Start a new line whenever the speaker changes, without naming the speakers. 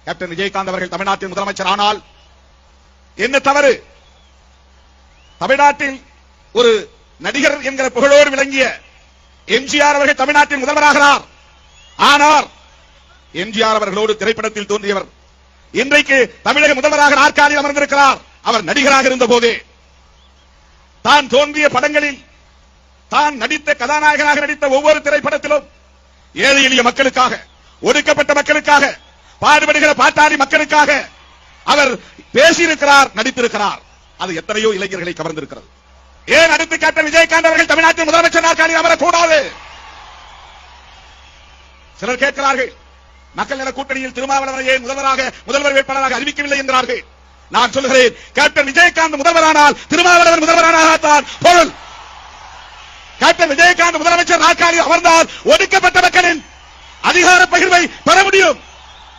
Captain Vijayakanth அவர்கள் தமிழ்நாட்டின் முதலமைச்சர் ஆனால் என்ன தவறு? தமிழ்நாட்டில் ஒரு நடிகர் என்கிற புகழோடு விளங்கிய எம்ஜிஆர் அவர்கள் தமிழ்நாட்டின் முதல்வராகிறார். ஆனால் எம்ஜிஆர் அவர்களோடு திரைப்படத்தில் தோன்றியவர் இன்றைக்கு தமிழக முதல்வராக நாற்காலியில் அமர்ந்திருக்கிறார். அவர் நடிகராக இருந்த போதே தான் தோன்றிய படங்களில் தான் நடித்த கதாநாயகனாக நடித்த ஒவ்வொரு திரைப்படத்திலும் ஏழை எளிய மக்களுக்காக, ஒடுக்கப்பட்ட மக்களுக்காக, பாடுபடுகிற பாட்டாளி மக்களுக்காக அவர் பேசியிருக்கிறார், நடித்திருக்கிறார். அது எத்தனையோ இளைஞர்களை கவர்ந்திருக்கிறது. ஏன் அடுத்து கேப்டன் விஜயகாந்த் அவர்கள் தமிழ்நாட்டின் முதலமைச்சர் நாற்காலியில் அமரக்கூடாது? சிலர் கேட்கிறார்கள், மக்கள் நல கூட்டணியில் திருமாவளவனை ஏன் முதல்வர் வேட்பாளராக அறிவிக்கவில்லை என்றார்கள். நான் சொல்கிறேன், கேப்டன் விஜயகாந்த் முதல்வரானால் திருமாவளவன் முதல்வரானால்தான் பொருள். கேப்டன் விஜயகாந்த் முதலமைச்சர் நாற்காலியில் அமர்ந்தால் ஒடுக்கப்பட்ட மக்களின் அதிகார பகிர்வை பெற முடியும்.